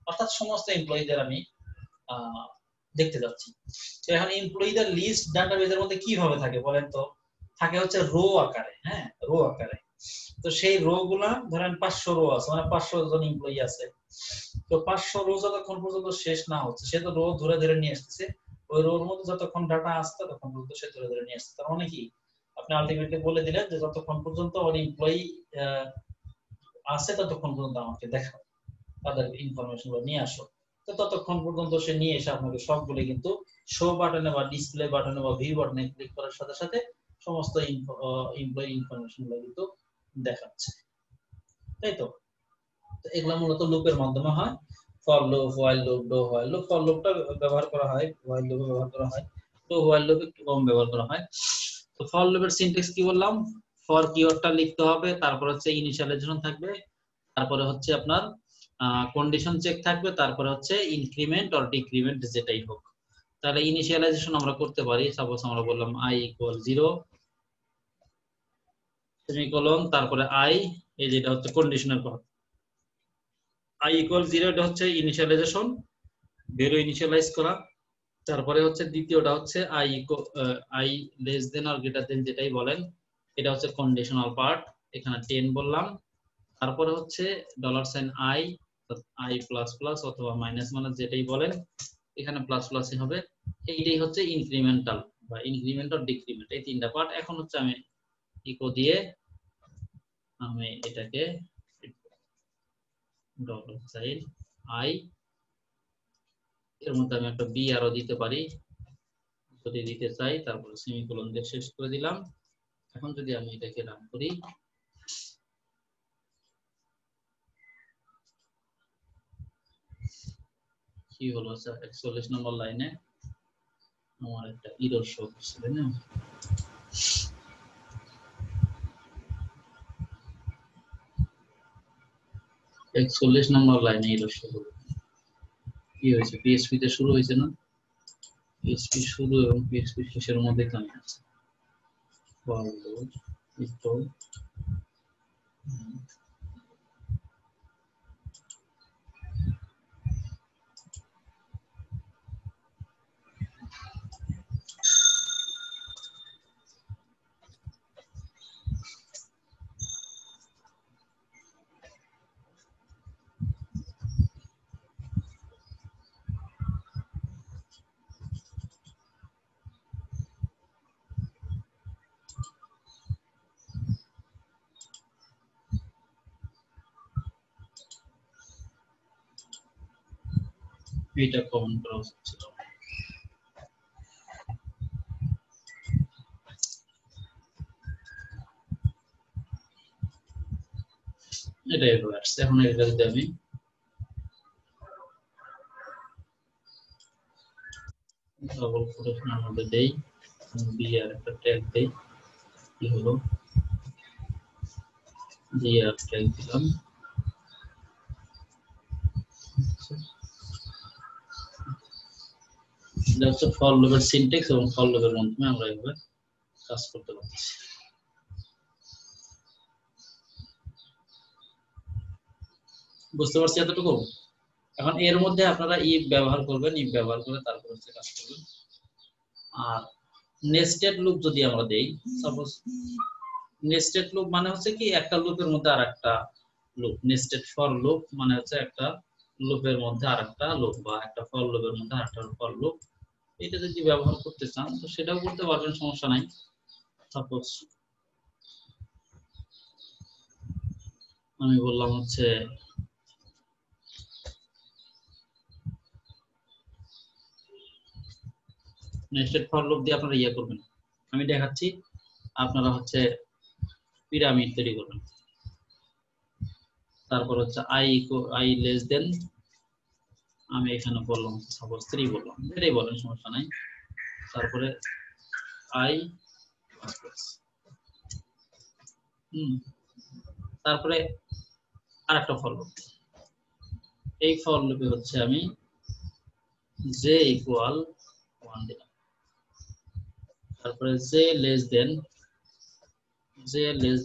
অর্থাৎ সমস্ত এমপ্লয়িদের আমি দেখতে যাচ্ছি। তো এখন এমপ্লয়িদের লিস্ট ডাটাবেসের মধ্যে কিভাবে থাকে বলেন তো, থাকে হচ্ছে রো আকারে, হ্যাঁ রো আকারে। তো সেই রো গুলা ধরেন 500 রো আছে, মানে 500 জন এমপ্লয়ি আছে, তো 500 রো যতক্ষণ পর্যন্ত শেষ না হচ্ছে, সে তো রো ধরে ধরে নিয়ে আসতেছে, ওই রোর মধ্যে যতক্ষণ ডাটা আসছে ততক্ষণ পর্যন্ত সে ধরে ধরে নিয়ে আসছে। তার মানে কি, আপনি আলটিমেটলি বলে দিলেন যে যতক্ষণ পর্যন্ত ওর এমপ্লয়ি আছে ততক্ষণ পর্যন্ত আমাকে দেখাও, তাদের ইনফরমেশন গুলো নিয়ে আসো। তো ততক্ষণ পর্যন্ত সে নিয়ে এসে আপনাকে সবগুলো কিন্তু শো বাটনে বা ডিসপ্লে বাটনে বা ভিউ বাটনে ক্লিক করার সাথে সাথে সমস্ত এমপ্লয়ি ইনফরমেশন গুলো কিন্তু দেখাচ্ছে, তাই তো? এগুলো মূলত লুপের মাধ্যমে হয়, for loop, while loop, do while loop. For লুপটা ব্যবহার করা হয়, হোয়াইল লুপ ব্যবহার করা হয়, ডো হোয়াইল লুপ একটু কম ব্যবহার করা হয়। তো ফর লুপের সিনট্যাক্স কি বললাম? ফর কিওয়ার্ডটা লিখতে হবে, তারপর হচ্ছে ইনিশিয়ালাইজেশন থাকবে, তারপরে হচ্ছে আপনার কন্ডিশন চেক থাকবে, তারপরে হচ্ছে ইনক্রিমেন্ট অর ডিক্রিমেন্ট যেটাই হোক। তাহলে ইনিশিয়ালাইজেশন আমরা করতে পারি, সাপোজ আমরা বললাম i = 0 সেমিকোলন, তারপরে i, এই যেটা হচ্ছে কন্ডিশনাল পাথ, i = 0 এটা হচ্ছে ইনিশিয়ালাইজেশন, ভ্যালু ইনিশিয়ালাইজ করা। তারপরে হচ্ছে দ্বিতীয়টা হচ্ছে i less than or greater than যেটাই বলেন, এটা হচ্ছে কন্ডিশনাল পার্ট, এখানে 10 বললাম। তারপরে হচ্ছে $i, i প্লাস প্লাস অথবা মাইনাস মাইনাস যেটাই বলেন, এখানে প্লাস প্লাসই হবে। এইটাই হচ্ছে ইনক্রিমেন্টাল বা ইনক্রিমেন্ট অর ডিক্রিমেন্ট, এই তিনটা পার্ট। এখন হচ্ছে আমি ইকো দিয়ে আমি এটাকে $i, এর মধ্যে আমি একটা বি আরো দিতে পারি যদি দিতে চাই, তারপরে সেমিকোলন দিয়ে শেষ করে দিলাম। এখন যদি আমি এটাকে রান করি, কি হলো স্যার, 41 নম্বর লাইনে আমার একটা এরর শো করছে, তাই না? একচল্লিশ নম্বর লাইনে এরর শো করবে, কি হয়েছে? পিএইচপি তে শুরু হয়েছে না? পিএইচপি শুরু এবং পিএইচপি শেষের মধ্যে কানে আছে। এটা কমেন্ট করা উচিত ছিল। এটা এভাবে আসছে। এখন এটা যদি আমি ডবল কোটেশনের মধ্যে দেই, বি আর একটা ট্যাগ দেই, কি হলো? বি আর ট্যাগ দিলাম, এটা হচ্ছে ফর লুপের সিনট্যাক্স এবং ফর লুপের মাধ্যমে আমরা এভাবে কাজ করতে পারছি। বুঝতে পারছি এতটুকু? এখন এর মধ্যে আপনারা ইফ ব্যবহার করবেন, ইফ ব্যবহার করে তারপর হচ্ছে কাজ করবেন। আর নেস্টেড লুপ যদি আমরা দেই, সাপোজ নেস্টেড লুপ মানে হচ্ছে কি একটা লুপের মধ্যে আরেকটা লুপ। নেস্টেড ফর লুপ মানে হচ্ছে একটা লুপের মধ্যে আরেকটা লুপ, বা একটা ফর লুপের মধ্যে আরেকটা ফর লুপ। এটা যদি ব্যবহার করতে চান তো সেটাও করতে পারবেন, সমস্যা নাই। সাপোজ আমি বললাম হচ্ছে নেস্টেড ফর লুপ দিয়ে আপনারা ইয়ে করবেন, আমি দেখাচ্ছি। আপনারা হচ্ছে পিরামিড তৈরি করবেন, তারপর হচ্ছে i লেস দেন, আমি এখানে বললাম সাপোজ 3 বললাম, এটাই বলেন, সমস্যা নাই। তারপরে i প্লাস প্লাস, তারপরে আরেকটা ফর লুপ। এই ফর লুপে হচ্ছে আমি j = 1 দিলাম, তারপরে j less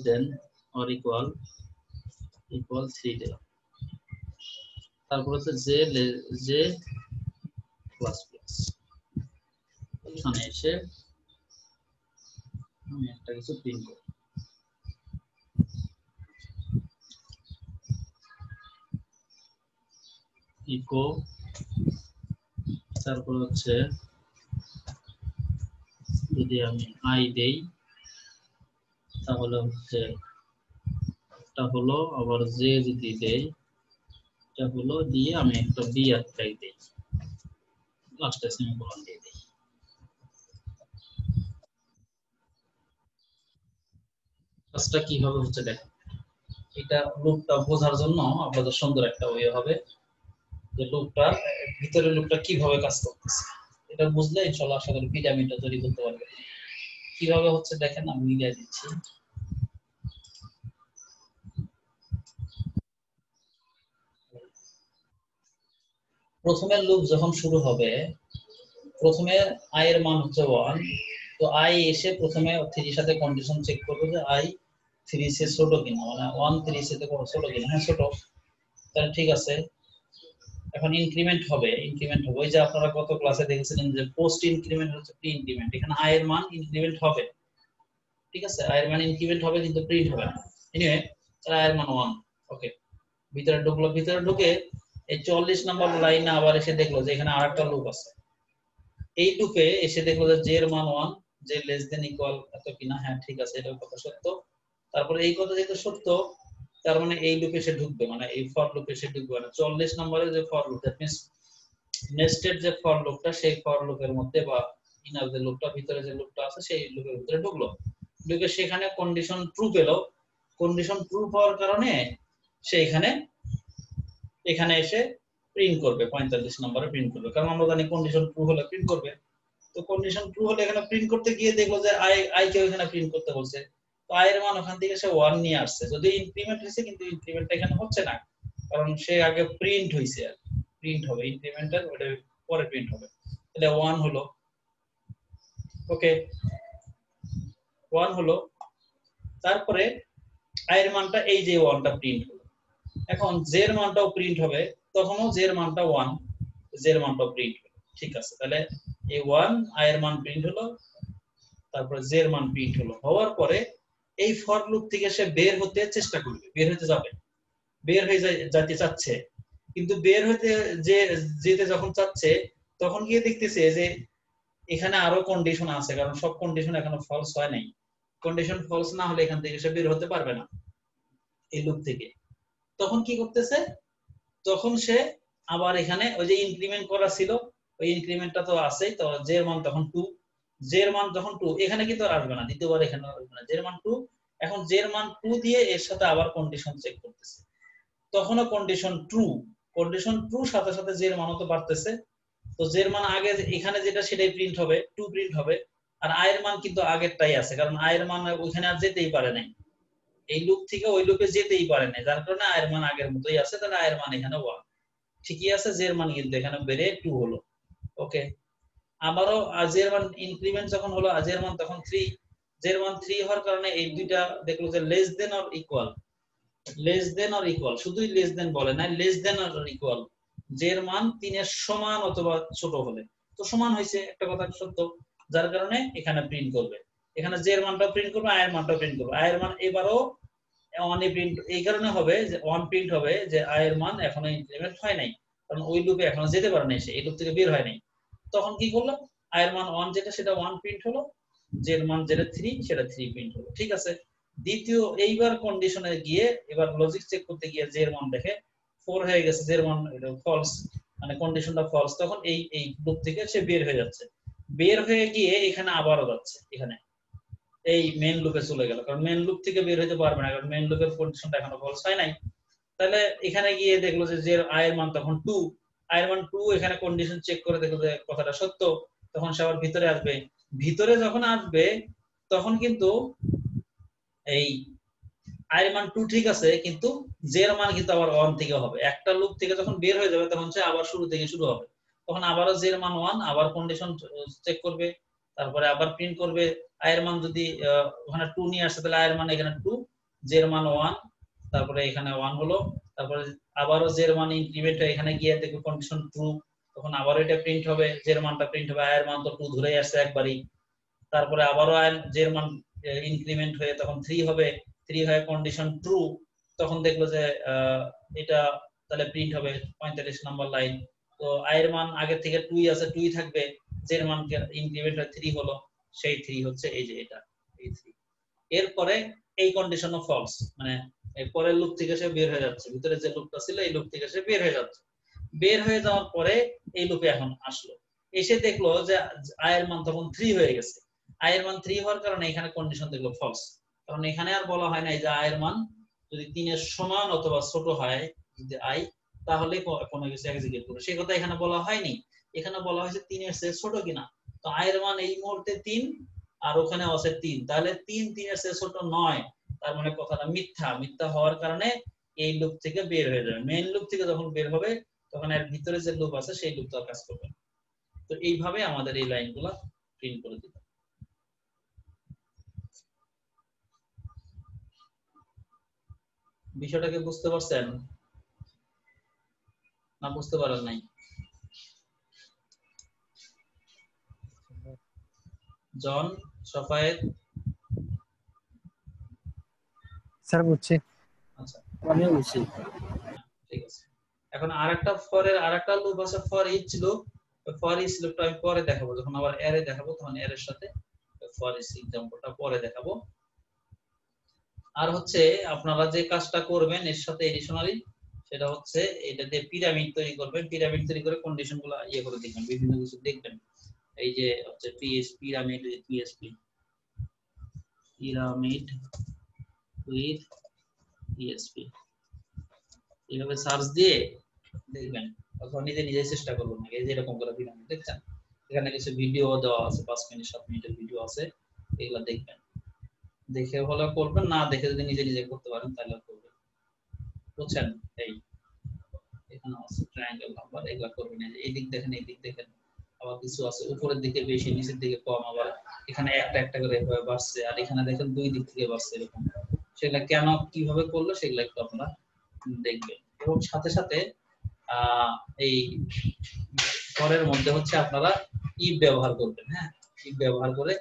than or equal 3 দিলাম, তারপর হচ্ছে j প্লাস প্লাস। এখানে এসে আমি একটা কিছু প্রিন্ট করি, ইকো, তারপর হচ্ছে যদি আমি i দেই, তাহলে হচ্ছে এটা হলো আবার জে যদি দেই, এটা হলো দিয়ে আমি একটা বি আর ট্যাগ দেই, লাস্টে সেমিকোলন দিয়ে দিই। কাজটা কিভাবে হচ্ছে দেখো, এটা লুপটা বোঝার জন্য আপনাদের সুন্দর একটা ওয়ে হবে যে লুপটা ভিতরে লুপটা কিভাবে কাজ করতেছে, এটা বুঝলে ইনশাআল্লাহ আশা করি পিরামিডটা তৈরি করতে পারবে। কিভাবে হচ্ছে দেখেন, আমি মিলিয়ে দিচ্ছি। প্রথমে লুপ যখন শুরু হবে, প্রথমে আই এর মান হচ্ছে 1, তো আই এসে প্রথমে 3 এর সাথে কন্ডিশন চেক করবে যে আই 3 সে ছোট কিনা, মানে 1 3 সে থেকে ছোট কিনা। হ্যাঁ ছোট, তাহলে ঠিক আছে। এখন ইনক্রিমেন্ট হবে, ওই যে আপনারা গত ক্লাসে দেখেছিলেন যে পোস্ট ইনক্রিমেন্ট হচ্ছে প্রি ইনক্রিমেন্ট, এখানে আই এর মান ইনক্রিমেন্ট হবে, ঠিক আছে, আই এর মান ইনক্রিমেন্ট হবে কিন্তু প্রিন্ট হবে না। এনিওয়ে আই এর মান 1। ওকে, ভিতরে ঢুকলো, ভিতরে ঢুকে এই 44 নম্বর লাইনে আবার এসে দেখলো যে এখানে আরেকটা লুপ আছে। এই লুপে এসে দেখলো যে জে এর মান 1, যে লেস দেন ইকুয়াল এত কিনা। হ্যাঁ ঠিক আছে, এটার কথা সত্য। তারপরে এই কথা যেহেতু সত্য, তার মানে এই লুপে এসে ঢুকবে, মানে এই ফর লুপে এসে ঢুকবে, মানে 44 নম্বরে যে for loop, that means nested যে ফর লুপটা, সেই ফর লুপের মধ্যে বা ইনার যে লুপটা, ভিতরে যে লুপটা আছে সেই লুপের ভিতরে ঢুকলো। ঢুকে সেখানে কন্ডিশন ট্রু পেলো। কন্ডিশন ট্রু পাওয়ার কারণে সে এখানে এসে প্রিন্ট করবে, 45 নম্বরে প্রিন্ট করবে, কারণ আমরা জানি কন্ডিশন ট্রু হলে প্রিন্ট করবে। তো কন্ডিশন ট্রু হলে এখানে প্রিন্ট করতে গিয়ে দেখলো যে আই কে এখানে প্রিন্ট করতে বলছে, তো আই এর মান ওখান থেকে সে 1 নিয়ে আসছে, যদি ইনক্রিমেন্ট হয়েছে, কিন্তু ইনক্রিমেন্টটা এখানে হচ্ছে না, কারণ সে আগে প্রিন্ট হইছে, আর প্রিন্ট হবে ইনক্রিমেন্টের ওটা পরে প্রিন্ট হবে। তাহলে 1 হলো। ওকে, 1 হলো। তারপরে আই এর মানটা এই যে 1টা প্রিন্ট হলো। এখন জে এর মানটাও প্রিন্ট হবে, তখনও জে এর মানটা 1, জে এর মানটাও প্রিন্ট হবে। ঠিক আছে, তাহলে এই 1 আই এর মান প্রিন্ট হলো, তারপরে জে এর মান প্রিন্ট হলো। হওয়ার পরে এই ফর লুপ থেকে সে বের হতে চেষ্টা করবে, বের হতে যাবে, বের হয়ে যেতে চাচ্ছে, কিন্তু বের হতে যেতে যখন চাচ্ছে, তখন গিয়ে দেখতেছে যে এখানে আরো কন্ডিশন আছে, কারণ সব কন্ডিশন এখনো ফলস হয় নাই। কন্ডিশন ফলস না হলে এখান থেকে সে বের হতে পারবে না এই লুপ থেকে। তখন কি করতেছে, তখন সে আবার এখানে ওই যে ইনক্রিমেন্ট করা ছিল, ওই ইনক্রিমেন্টটা তো আছেই, তো জে এর মান তখন 2, জে এর মান যখন 2, এখানে কিন্তু আর আসবে না, দ্বিতীয়বার এখানে আসবে না, জে এর মান 2। এখন জে এর মান 2 দিয়ে এর সাথে আবার কন্ডিশন চেক করতেছে, তখনও কন্ডিশন ট্রু, কন্ডিশন ট্রু সাথে সাথে জে এর মানও তো বাড়তেছে, তো জে এর মান আগে এখানে যেটা সেটাই প্রিন্ট হবে, 2 প্রিন্ট হবে। আর আই এর মান কিন্তু আগেরটাই আছে, কারণ আই এর মান ওইখানে আর যেতেই পারে নাই, এই লুপ থেকে ওই লুপে যেতেই পারে নাই, যার কারণে আই এর মান আগের মতোই আছে, তাহলে আই এর মান এখানে 1 ঠিকই আছে, জে এর মান কিন্তু এখানে বেড়ে 2 হলো। ওকে, আবারও জে এর মান ইনক্রিমেন্ট যখন হলো, জে এর মান তখন 3, জে এর মান 3 হওয়ার কারণে এই দুইটা দেখলো যে less than or equal, less than or equal, শুধুই লেস দেন বলে না, less than or equal, J এর মান 3 এর সমান অথবা ছোট হলে, তো সমান হয়েছে, একটা কথা সত্য, যার কারণে এখানে প্রিন্ট করবে, এখানে জে এর মানটা প্রিন্ট করবে, আই এর মানটা প্রিন্ট করবে। আই এর মান এবারও 1 এ প্রিন্ট, এই কারণে হবে যে 1 প্রিন্ট হবে, যে আই এর মান এখনো ইনক্রিমেন্ট হয় নাই, কারণ ওই লুপে এখনো যেতে পারে নাই, সে এই লুপ থেকে বের হয় নাই। তখন কি করলো, আই এর মান 1 যেটা, সেটা 1 প্রিন্ট হলো, জে এর মান যেটা 3 সেটা 3 প্রিন্ট হলো। ঠিক আছে, দ্বিতীয় এইবার কন্ডিশনে গিয়ে এবার লজিক চেক করতে গিয়ে জে এর মান দেখে 4 হয়ে গেছে, জে এর মান ফলস, মানে কন্ডিশনটা ফলস, তখন এই লুপ থেকে সে বের হয়ে যাচ্ছে, বের হয়ে গিয়ে এখানে আবারও যাচ্ছে, এখানে এই মেইন লুপে চলে গেল, কারণ মেইন লুপ থেকে বের হতে পারবে না, কারণ মেইন লুপের কন্ডিশনটা এখনো ফলস হয় নাই। তাহলে এখানে গিয়ে দেখলো যে আই এর মান তখন 2, আই এর মান 2, এখানে কন্ডিশন চেক করে দেখলো যে কথাটা সত্য, তখন সে আবার ভিতরে আসবে। ভিতরে যখন আসবে তখন কিন্তু এই আই এর মান 2 ঠিক আছে, কিন্তু জে এর মান কিন্তু আবার 1 থেকে হবে, একটা লুপ থেকে যখন বের হয়ে যাবে তখন সে আবার শুরু থেকে শুরু হবে, তখন আবারও জে এর মান 1, আবার কন্ডিশন চেক করবে, তারপরে আবার প্রিন্ট করবে। আই এর মান যদি ওখানে 2 নিয়ে আসে, তাহলে আই এর মান এখানে 2, জে এর মান 1, তারপরে এখানে 1 হলো, তারপরে আবারও জে এর মান ইনক্রিমেন্ট হয়ে এখানে গিয়ে দেখবে কন্ডিশন ট্রু, তখন আবারও এটা প্রিন্ট হবে, জে এর মানটা প্রিন্ট হবে, আই এর মান তো 2 ধরেই আসছে একবারই, তারপরে আবারও জে এর মান ইনক্রিমেন্ট হয়ে তখন 3 হবে, 3 হয়ে কন্ডিশন ট্রু, তখন দেখলো যে এটা তাহলে প্রিন্ট হবে 45 নম্বর লাইন। তো আই এর মান আগে থেকে 2 আছে, 2 থাকবে, জে এর মান ইনক্রিমেন্ট হয়ে 3 হলো, সেই 3 হচ্ছে এই যে এটা, এই 3। এরপরে এই কন্ডিশনও ফলস, মানে এই পরের লুপ থেকে সে বের হয়ে যাচ্ছে, ভিতরে যে লুপটা ছিল এই লুপ থেকে সে বের হয়ে যাচ্ছে। বের হয়ে যাওয়ার পরে এই লুপে এখন আসলো, এসে দেখলো যে i এর মান তখন 3 হয়ে গেছে। i এর মান 3 হওয়ার কারণে এখানে কন্ডিশন দেখলো ফলস, কারণ এখানে আর বলা হয় না যে i এর মান যদি 3 এর সমান অথবা ছোট হয় যদি i, তাহলে কোনো কিছু এক্সিকিউট করবে, সেই কথা এখানে বলা হয়নি। এখানে বলা হয়েছে 3 এর চেয়ে ছোট কিনা। তো i এর মান এই মুহূর্তে 3 আর ওখানে আছে 3, তাহলে 3 3 এর চেয়ে ছোট নয়, তার মানে কথাটা মিথ্যা। মিথ্যা হওয়ার কারণে এই লুপ থেকে বের হয়ে যাবে। মেইন লুপ থেকে যখন বের হবে তখন এর ভিতরে যে লুপ আছে সেই লুপটা কাজ করবে। তো এইভাবে আমাদের এই লাইনগুলো প্রিন্ট করে দিতে। বিষয়টাকে বুঝতে পারছেন না বুঝতে পারেন নাই? জন, সফায়েত? স্যার বুঝছি। আচ্ছা আমিও বুঝছি। ঠিক আছে। এখন আরেকটা ফরের আরেকটা লুপ আছে for each loop. For each লুপটা আমি পরে দেখাবো, যখন আবার অ্যারে দেখাবো তখন অ্যারের সাথে ফর ইচ এক্সাম্পলটা পরে দেখাবো। আর হচ্ছে আপনারা যে কাজটা করবেন এর সাথে এডিশনালি, সেটা হচ্ছে এটা দিয়ে পিরামিড তৈরি করবেন। পিরামিড তৈরি করে কন্ডিশনগুলো ইয়ে করে দেখবেন, বিভিন্ন কিছু দেখবেন। এই যে হচ্ছে pyramid PSP pyramid with PSP এইভাবে সার্চ দিয়ে দেখবেন, অথবা নিজে নিজে চেষ্টা করবেন। এই যে এরকম করে পিরামিড দেখছেন, এখানে কিছু ভিডিও দেওয়া আছে, 5 মিনিট 7 মিনিটের ভিডিও আছে, এগুলো দেখবেন। দেখে হলে করবেন, না দেখে যদি নিজে নিজে করতে পারেন তাহলে করবেন, বুঝছেন? এই এখানে আছে ট্রায়াঙ্গেল নাম্বার, এগুলো করবেন। এই দিক দেখেন, এই দিক দেখেন, আবার কিছু আছে উপরের দিকে বেশি নিচের দিকে কম, আবার এখানে একটা একটা করে এভাবে বাড়ছে, আর এখানে দেখেন দুই দিক থেকে বাড়ছে এরকম। সেগুলা কেন কিভাবে করলো সেগুলো একটু আপনারা দেখবেন। এবং সাথে সাথে এই ফরের মধ্যে হচ্ছে আপনারা ইফ ব্যবহার করবেন। হ্যাঁ, ইফ ব্যবহার করে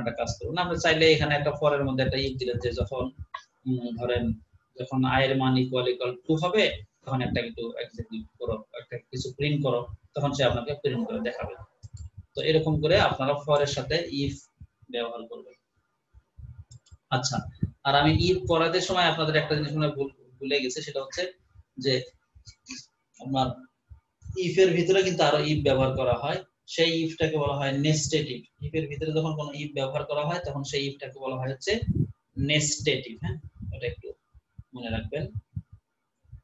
একটা কাজ করুন। আপনি চাইলে এখানে একটা ফরের মধ্যে একটা ইফ দিলেন যে যখন ধরেন যখন i এর মান ইকুয়াল 2 হবে তখন একটা কিছু এক্সিকিউট করো, একটা কিছু প্রিন্ট করো, তখন সে আপনাকে প্রিন্ট করে দেখাবে। তো এরকম করে আপনারা ফরের সাথে ইফ ব্যবহার করবেন। আচ্ছা, আর আমি ইফ পড়াতে সময় আপনাদের একটা জিনিস মনে ভুলে গেছে, সেটা হচ্ছে যে আপনার ইফ এর ভিতরে কিন্তু আরো ইফ ব্যবহার করা হয়। সেই ইফটাকে বলা হয় নেস্টেড ইফ। ইফ এর ভিতরে যখন কোনো ইফ ব্যবহার করা হয় তখন সেই ইফটাকে বলা হয় হচ্ছে নেস্টেড ইফ। হ্যাঁ, এটা একটু মনে রাখবেন।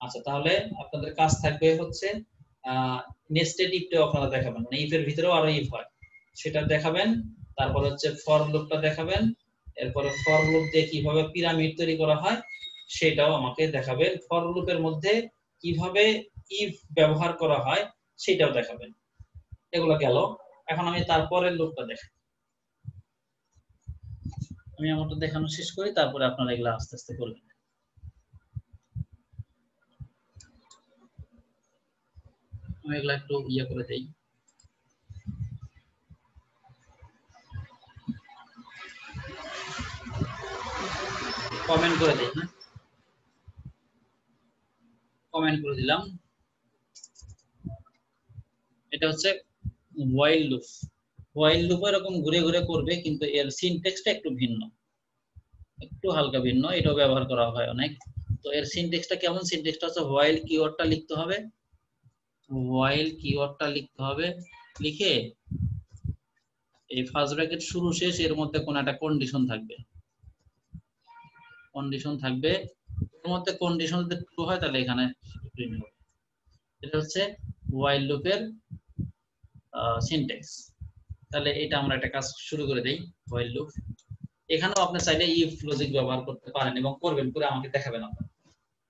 আচ্ছা, তাহলে আপনাদের কাজ থাকবে হচ্ছে নেস্টেড ইফটাও আপনারা দেখাবেন, মানে ইফ এর ভিতরেও আরো ইফ হয় সেটা দেখাবেন। তারপর হচ্ছে ফর লুপটা দেখাবেন। এরপরে ফর লুপ দিয়ে কিভাবে পিরামিড তৈরি করা হয় সেটাও আমাকে দেখাবেন। ফর লুপের মধ্যে কিভাবে ইফ ব্যবহার করা হয় সেটাও দেখাবেন। এগুলো গেল। এখন আমি তারপরের লুপটা দেখাই। আমি আমারটা দেখানো শেষ করি, তারপরে আপনারা এগুলো আস্তে আস্তে করবেন। আমি এগুলা একটু ইয়ে করে দেই। কমেন্ট করে দেই। হ্যাঁ, কমেন্ট করে দিলাম। এটা হচ্ছে হোয়াইল লুপ। হোয়াইল লুপ এরকম ঘুরে ঘুরে করবে, কিন্তু এর সিনট্যাক্সটা একটু ভিন্ন, একটু হালকা ভিন্ন। এটাও ব্যবহার করা হয় অনেক। তো এর সিনট্যাক্সটা কেমন? সিনট্যাক্সটা হচ্ছে হোয়াইল কিওয়ার্ডটা লিখতে হবে, হোয়াইল কিওয়ার্ডটা লিখতে হবে, লিখে এই ফার্স্ট ব্র্যাকেট শুরু শেষ এর মধ্যে কোন একটা কন্ডিশন থাকবে, কন্ডিশন থাকবে। এর মধ্যে কন্ডিশন যদি ট্রু হয় তাহলে এখানে প্রিন্ট হবে। এটা হচ্ছে হোয়াইল লুপের সিনট্যাক্স। তাহলে এটা আমরা একটা কাজ শুরু করে দেই। হোয়াইল লুপ, এখানেও আপনি চাইলে ইফ লজিক ব্যবহার করতে পারেন এবং করবেন, করে আমাকে দেখাবেন। আপনারা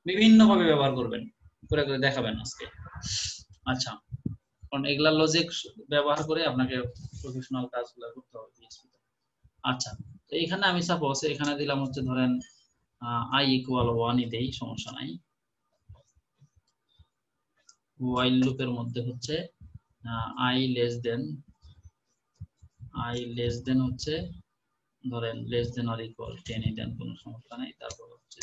বিভিন্ন ভাবে ব্যবহার করবেন, করে করে দেখাবেন আজকে। আচ্ছা, কারণ এগুলা লজিক ব্যবহার করে আপনাকে প্রফেশনাল কাজগুলো করতে হবে PHP তে। আচ্ছা, তো এখানে আমি সাপোজ এখানে দিলাম হচ্ছে ধরেন i ইকুয়াল 1 ই দেই, সমস্যা নাই। হোয়াইল লুপের মধ্যে হচ্ছে i লেস দেন হচ্ছে ধরেন লেস দেন অর ইকুয়াল 10 ই দেন, কোনো সমস্যা নাই। তারপর হচ্ছে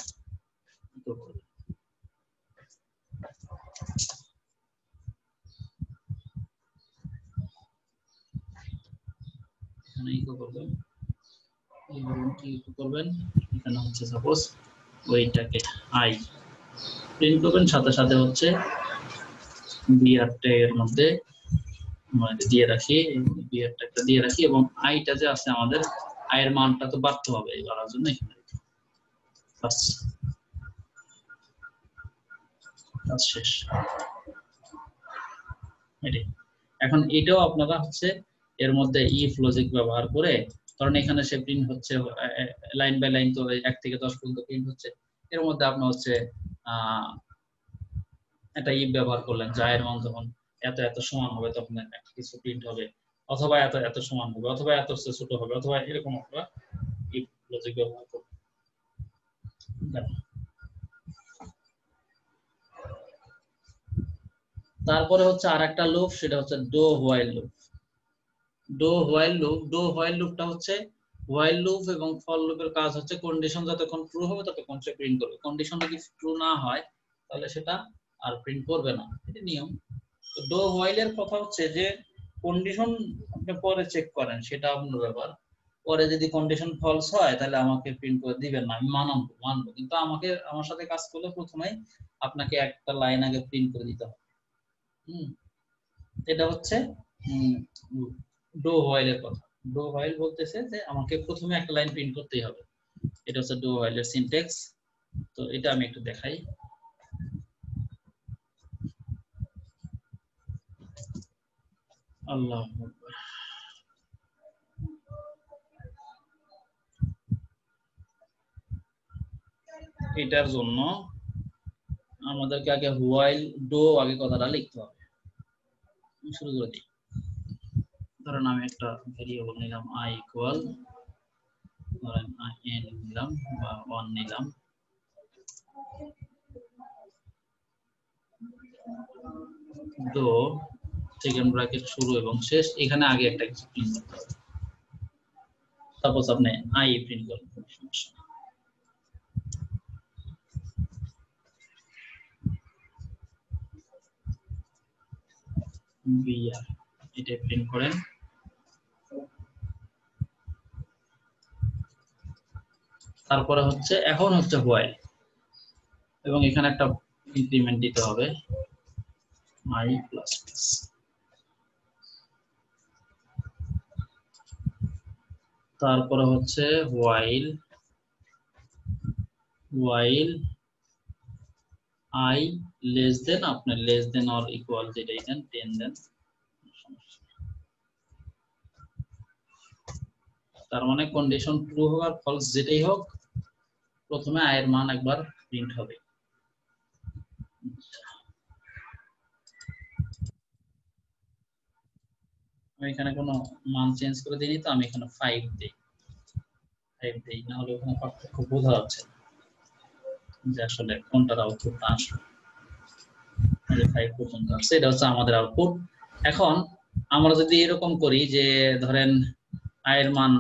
এখানে ইকো করবেন কি করবেন, এখানে হচ্ছে সাপোজ ওইটাকে আই প্রিন্ট করবেন, সাথে সাথে হচ্ছে বিআর ট্যাগের মধ্যে দিয়ে রাখি, বিআর ট্যাগটা দিয়ে রাখি, এবং আইটা যে আছে আমাদের আয়ের মানটা তো বাড়তে হবে এই বাড়ার জন্য এখানে বাস কাজ শেষ। এখন এটাও আপনারা হচ্ছে এর মধ্যে ইফ লজিক ব্যবহার করে, কারণ এখানে সে প্রিন্ট হচ্ছে লাইন বাই লাইন, তো 1 থেকে 10 পর্যন্ত প্রিন্ট হচ্ছে, এর মধ্যে আপনি হচ্ছে একটা ইফ ব্যবহার করলেন, আয়ের মান যখন এত এত সমান হবে তখন একটা কিছু প্রিন্ট হবে, অথবা এত এত সমান হবে, অথবা এত ছোট হবে, অথবা এরকম একটা ইফ লজিক ব্যবহার করবেন। তারপরে হচ্ছে আরেকটা লুপ, সেটা হচ্ছে do while loop. Do while লুপটা হচ্ছে হোয়াইল লুপ এবং ফর লুপের কাজ হচ্ছে কন্ডিশন যতক্ষণ ট্রু হবে ততক্ষণ সে প্রিন্ট করবে, কন্ডিশন যদি ট্রু না হয় তাহলে সেটা আর প্রিন্ট করবে না, এটা নিয়ম। তো ডো হোয়াইল এর কথা হচ্ছে যে কন্ডিশন আপনি পরে চেক করেন, সেটা আপনার ব্যাপার, পরে যদি কন্ডিশন ফলস হয় তাহলে আমাকে প্রিন্ট করে দিবেন না, আমি মানবো, কিন্তু আমার সাথে কাজ করলে প্রথমেই আপনাকে একটা লাইন আগে প্রিন্ট করে দিতে হবে। এটা হচ্ছে ডো হোয়াইল এর কথা। ডো হোয়াইল বলতেছে যে আমাকে প্রথমে একটা লাইন প্রিন্ট করতেই হবে, এটা হচ্ছে ডো হোয়াইল এর সিনট্যাক্স। তো এটা আমি একটু দেখাই। আল্লাহু আকবার। এটার জন্য আমাদেরকে আগে হোয়াইল ডো আগে কথাটা লিখতে হবে। শুরু করে দিই। ধরেন আমি একটা ভেরিয়েবল নিলাম i ইকুয়াল, ধরেন n নিলাম বা 1 নিলাম, ডো সেকেন্ড ব্র্যাকেট শুরু এবং শেষ, এখানে আগে একটা কিছু প্রিন্ট করতে হবে। সাপোজ আপনি i প্রিন্ট করবেন, সমস্যা নেই। বিআর এটা প্রিন্ট করেন। তারপরে হচ্ছে এখন হচ্ছে হোয়াইল, এবং এখানে একটা ইনক্রিমেন্ট দিতে হবে i প্লাস প্লাস। তারপরে হচ্ছে হোয়াইল i লেস দেন, আপনার লেস দেন অর ইকুয়াল যেটাই দেন 10 দেন, তার মানে কন্ডিশন ট্রু হোক আর ফলস যেটাই হোক প্রথমে i এর মান একবার প্রিন্ট হবে। আমি এখানে কোনো মান চেঞ্জ করে দিইনি, তো আমি এখানে 5 দেই, না হলে ওখানে পার্থক্য বোঝা যাচ্ছে যে আসলে কোনটার আউটপুট আসবে। 5 পর্যন্ত আসছে, এটা হচ্ছে আমাদের আউটপুট। এখন আমরা যদি এরকম করি যে ধরেন i এর মান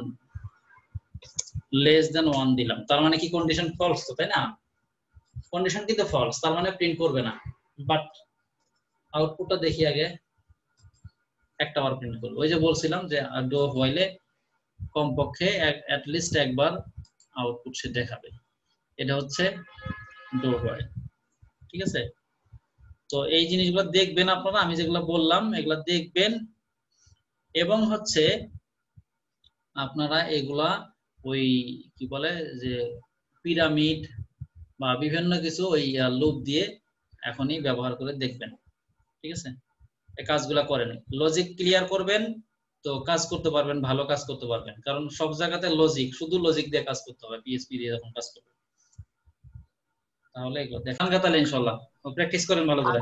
লেস দেন 1 দিলাম, তার মানে কি কন্ডিশন ফলস, তো তাই না? কন্ডিশন কিন্তু ফলস, তার মানে প্রিন্ট করবে না, বাট আউটপুটটা দেখি আগে, একটা বার প্রিন্ট করব। ওই যে বলছিলাম যে ডো হোয়াইলে কমপক্ষে অ্যাট লিস্ট একবার আউটপুট সে দেখাবে, এটা হচ্ছে ডো হোয়াইল। ঠিক আছে, তো এই জিনিসগুলো দেখবেন আপনারা, আমি যেগুলো বললাম এগুলা দেখবেন, এবং হচ্ছে আপনারা এগুলা ওই কি বলে যে পিরামিড বা বিভিন্ন কিছু ওই লুপ দিয়ে এখনই ব্যবহার করে দেখবেন। ঠিক আছে, এই কাজগুলা করেন, লজিক ক্লিয়ার করবেন তো কাজ করতে পারবেন, ভালো কাজ করতে পারবেন, কারণ সব জায়গাতে লজিক, শুধু লজিক দিয়ে কাজ করতে হবে, পিএইচপি দিয়ে যখন কাজ করবেন। তাহলে এগুলো দেখান তাহলে ইনশাআল্লাহ প্র্যাকটিস করেন ভালো করে।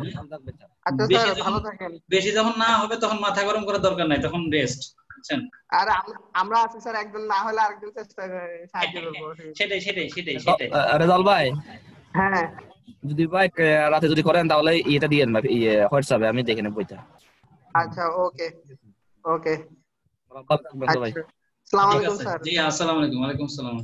আচ্ছা স্যার, ভালো থাকেন। বেশি যখন না হবে তখন মাথা গরম করার দরকার নাই, তখন রেস্ট, বুঝছেন? আর আমরা আছি স্যার, একজন না হলে আরেকজন চেষ্টা করে সাহায্য করব। সেটাই। রেজাল ভাই, হ্যাঁ যদি ভাই রাতে যদি করেন তাহলে এটা দিয়েন ভাই, হোয়াটসঅ্যাপে আমি দেখে নেব বইটা। আচ্ছা, ওকে। ভালো থাকবেন তো ভাই। আসসালামু আলাইকুম স্যার। জি আসসালামু আলাইকুম। ওয়ালাইকুম আসসালাম।